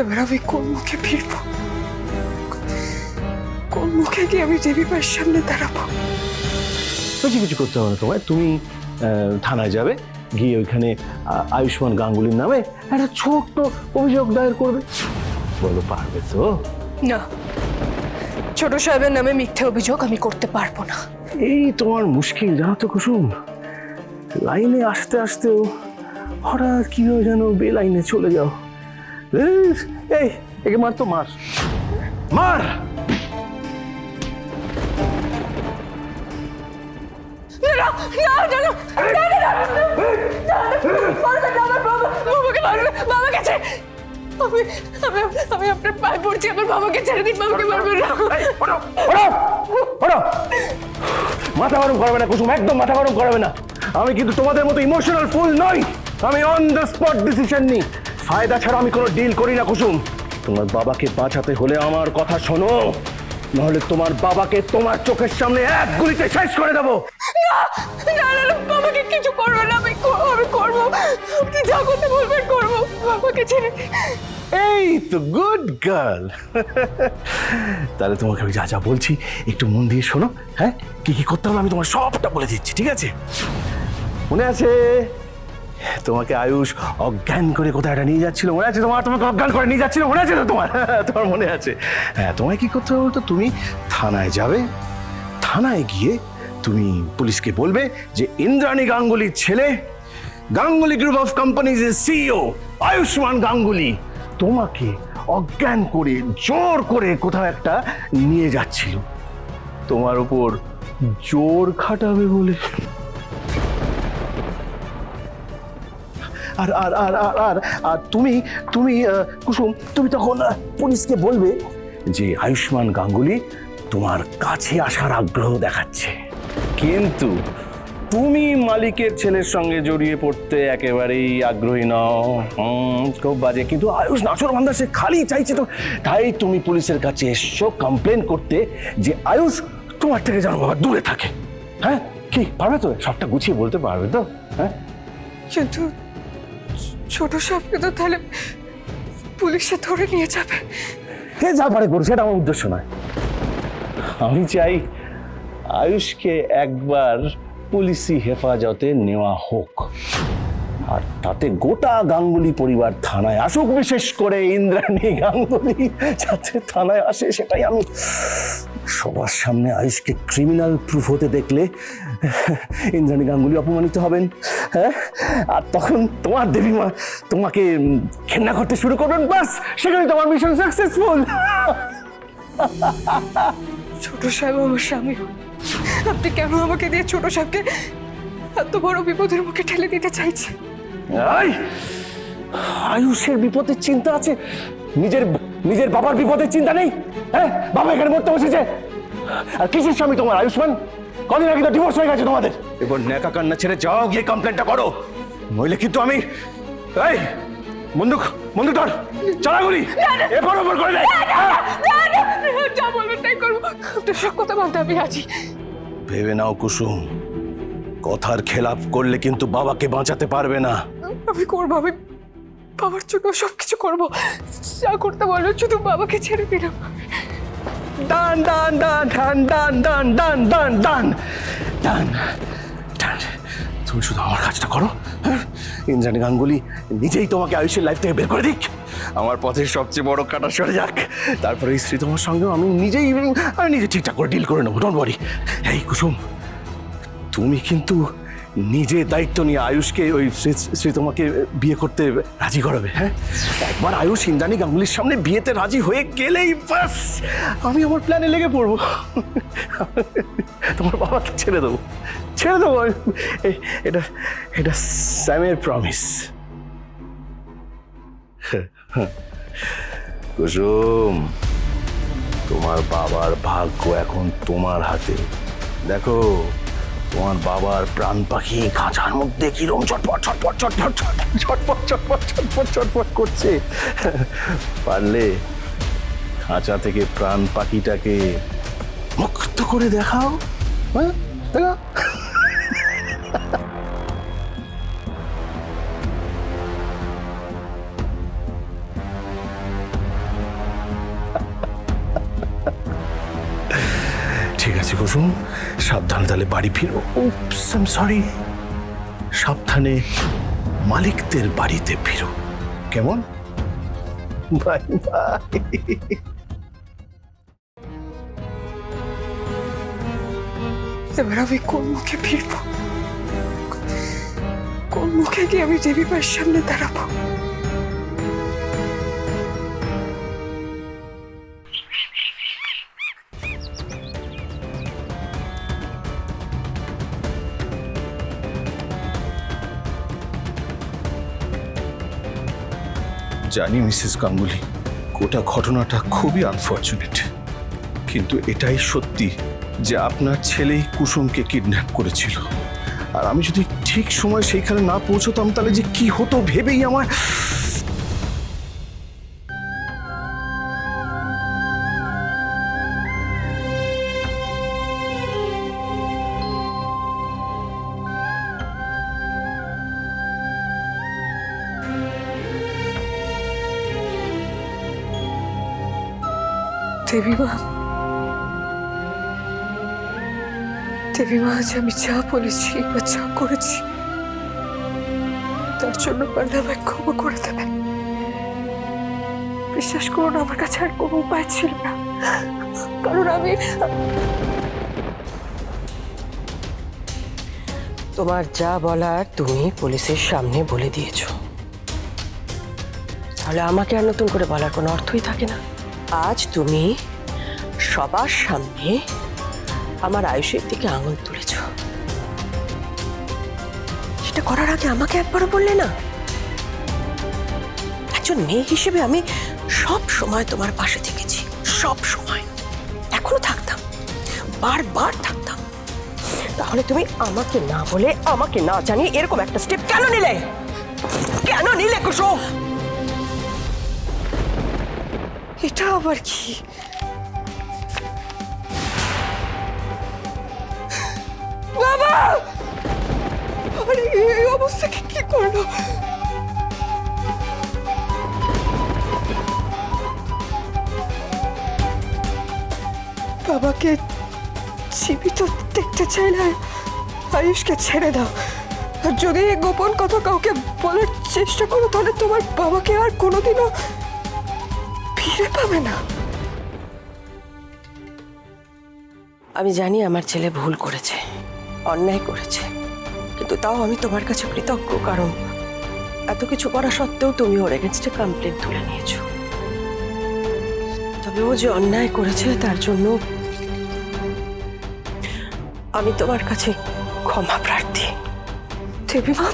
এবার আমি কোন মুখে ফিরবো, কোন মুখে গিয়ে আমি দেবী মায়ের সামনে দাঁড়াবো? বেশি কিছু করতে হবে না তোমায়। তুমি থানায় যাবে, গিয়ে ওইখানে আয়ুষ্মান গাঙ্গুলির নামে একটা ছোট্ট অভিযোগ দায়ের করবে। বলো পারবে তো? না, ছোট সাহেবের নামে মিথ্যে অভিযোগ আমি করতে পারবো না। এই তোমার মুশকিল, জানো তো কুসুম। লাইনে আসতে আসতেও হঠাৎ কিভাবে যেন বেলাইনে চলে যাও। এই একে মার তো, মার মার। আমি আপনার পায়ে পড়ছি, আমার বাবাকে ছেড়ে দিন, বাবাকে মারবেন না। মাথা গরম করবে না কুসুম, একদম মাথা গরম করবে না। আমি কিন্তু তোমাদের মতো ইমোশনাল ফুল নই। আমি অন দ্য স্পট ডিসিশন নিই, ফায়দা ছাড়া আমি কোনো ডিল করি না কুসুম। তোমার বাবাকে বাঁচাতে হলে আমার কথা শোনো, নাহলে তোমার বাবাকে তোমার চোখের সামনে এক গুলিতে শেষ করে দেবো। বাবাকে কিছু করবে না, আমি করবো, আপনি যা করতে বলবেন করবো, বাবাকে ছেড়ে দিন। এই তো গুড গার্ল। তাহলে তোমাকে আমি যা যা বলছি একটু মন দিয়ে শোনো। হ্যাঁ, কি কি করতে হবে আমি তোমার সবটা বলে দিচ্ছি, ঠিক আছে? মনে আছে তোমাকে আয়ুষ অজ্ঞান করে কোথায় একটা নিয়ে যাচ্ছিল? মনে আছে তোমার? তোমাকে অজ্ঞান করে নিয়ে যাচ্ছিল, মনে আছে তো তোমার? তোমার মনে আছে? হ্যাঁ, তোমায় কি করতে হবে বলতো? তুমি থানায় যাবে, থানায় গিয়ে তুমি পুলিশকে বলবে যে ইন্দ্রাণী গাঙ্গুলির ছেলে, গাঙ্গুলি গ্রুপ অফ কোম্পানিজের সিইও আয়ুষ্মান গাঙ্গুলি তোমাকে অজ্ঞান করে জোর করে কোথাও একটা নিয়ে যাচ্ছিল, তোমার উপর জোর খাটাবে বলে। আর আর আর আর আর আর তুমি তুমি কুসুম, তুমি তখন পুলিশকে বলবে যে আয়ুষ্মান গাঙ্গুলি তোমার কাছে আসার আগ্রহ দেখাচ্ছে, কিন্তু তুমি মালিকের ছেলের সঙ্গে জড়িয়ে পড়তে একেবারেই আগ্রহী নও। খুব বাজে। কিন্তু আয়ুষ নাচর বান্ধা, সে খালি চাইছে তো। তাই তুমি পুলিশের কাছে এসছো কমপ্লেন করতে যে আয়ুষ তোমার থেকে যেন বাবা দূরে থাকে। হ্যাঁ, কি পারবে তো? সবটা গুছিয়ে বলতে পারবে তো? হ্যাঁ, কিন্তু ছোট সাহেবকে তো তাহলে পুলিশে ধরে নিয়ে যাবে। কে যা পারে করছে, সেটা আমার উদ্দেশ্য নয়। আমি চাই আয়ুষকে একবার পুলিশি হেফাজতে নেওয়া হোক, আর তাতে গোটা গাঙ্গুলি পরিবার থানায় আসুক। বিশেষ করে ইন্দ্রাণী গাঙ্গুলি যাতে থানায় আসে, সেটাই আমি সবার সামনে আয়ুষকে ক্রিমিনাল প্রুফ হতে দেখলে ইন্দ্রাণী গাঙ্গুলি অপমানিত হবেন। হ্যাঁ, আর তখন তোমার দেবী মা তোমাকে ঘেন্না করতে শুরু করবেন। বাস, সেখানে তোমার মিশন সাকসেসফুল। ছোট সাহেব আমার স্বামী, আপনি কেন আমাকে দিয়ে ছোট সাহেবকে এত বড় বিপদের মুখে ঠেলে দিতে চাইছেন? আয়ুষের বিপদের চিন্তা আছে, নিজের নিজের বাবার বিপদের চিন্তা নেই? হ্যাঁ, বাবা এখানে মরতে বসেছে। আর কিসের স্বামী তোমার আয়ুষ্মান? কদিন আগে তো ডিভোর্স হয়ে গেছে তোমাদের। এবার নেকা কান্না ছেড়ে যাও, গিয়ে কমপ্লেনটা করো, নইলে কিন্তু আমি এই বন্দুক বন্দুক ধর, চালাগুলি এরপর ওপর করে দেয়। যা বলবেন তাই করবো, আপনার সব কথা বলতে আমি আছি। ভেবে নাও কুসুম, কথার খেলাপ করলে কিন্তু বাবাকে বাঁচাতে পারবে না। আমি করবো, আমি বাবার জন্য সবকিছু করবো, যা করতে বলবো, শুধু বাবাকে ছেড়ে দিলাম। ডান ডান ডান ডান ডান ডান ডান ডান ডান ডান ডান। তুমি শুধু আমার কাজটা করো। ইন্দ্রাণী গাঙ্গুলি নিজেই তোমাকে আয়ুষের লাইফ থেকে বের করে দিক, আমার পথের সবচেয়ে বড় কাটা সরে যাক, তারপরে স্ত্রী তোমার সঙ্গে আমি নিজে ঠিকঠাক করে ডিল করে নেবো। Don't worry. এই কুসুম, তুমি কিন্তু নিজে দায়িত্ব নিয়ে আয়ুষকে ওই শ্রী তোমাকে বিয়ে করতে রাজি করাবে। হ্যাঁ, একবার আয়ুষ ইন্দ্রাণী গাঙ্গুলির সামনে বিয়েতে রাজি হয়ে গেলেই বাস আমি আমার প্ল্যানে লেগে পড়বো। তোমার বাবাকে ছেড়ে দেবো, ছেড়ে দেবো। এটা এটা স্যামের প্রমিস। কুসুম, তোমার বাবার ভাগ্য এখন তোমার হাতে। দেখো, তোমার বাবার প্রাণ পাখি খাঁচার মধ্যে কিরম ছটপট ছটপট ছটপট ছটপট ছটপট ছটপট ছটপট করছে। পারলে খাঁচা থেকে প্রাণ পাখিটাকে মুক্ত করে দেখাও। হ্যাঁ, দেখা। বলছি কুসুম, সাবধানে তাহলে বাড়ি ফিরো। সরি, সাবধানে মালিকদের বাড়িতে ফিরো, কেমন? Bye bye. এবার আমি কোন মুখে ফিরবো? কোন মুখে গিয়ে আমি দেবী মায়ের সামনে দাঁড়াবো? জানি মিসেস গাঙ্গুলি, গোটা ঘটনাটা খুবই আনফর্চুনেট, কিন্তু এটাই সত্যি যে আপনার ছেলেই কুসুমকে কিডন্যাপ করেছিল। আর আমি যদি ঠিক সময় সেইখানে না পৌঁছতাম তাহলে যে কি হতো ভেবেই আমার। দেবীমা, দেবীমা, আজ আমি যা বলেছি বা যা করেছি তার জন্য পারলে আমায় ক্ষমা করে দেবেন। বিশ্বাস করুন, আমার কাছে আর কোনো উপায় ছিল না, কারণ আমি তোমার যা বলার তুমি পুলিশের সামনে বলে দিয়েছো, তাহলে আমাকে আর নতুন করে বলার কোনো অর্থই থাকে না। আজ তুমি সবার সামনে আমার আয়ুষের দিকে আঙুল তুলেছ, সেটা করার আগে আমাকে একবারও বললে না? একজন মেয়ে হিসেবে আমি সব সময় তোমার পাশে থেকেছি, সব সময়, এখনো থাকতাম, বারবার থাকতাম। তাহলে তুমি আমাকে না বলে, আমাকে না জানিয়ে এরকম একটা স্টেপ কেন নিলে? কেন নিলে কুসুম? এটা আবার কি? বাবা, আরে এই অবস্থাকে কি করলো? বাবাকে জীবিত দেখতে চাইলে আয়ুষকে ছেড়ে দাও। আর যদি এই গোপন কথা কাউকে বলার চেষ্টা করো তাহলে তোমার বাবাকে আর কোনোদিনও ফিরে পাবে না। আমি জানি আমার ছেলে ভুল করেছে, অন্যায় করেছে, কিন্তু তাও আমি তোমার কাছে কৃতজ্ঞ, কারণ এত কিছু করা সত্ত্বেও তুমি ওর এগেনস্টে কমপ্লেন তুলে নিয়েছো। তবে ও যে অন্যায় করেছে তার জন্য আমি তোমার কাছে ক্ষমা প্রার্থী। দেবীমা,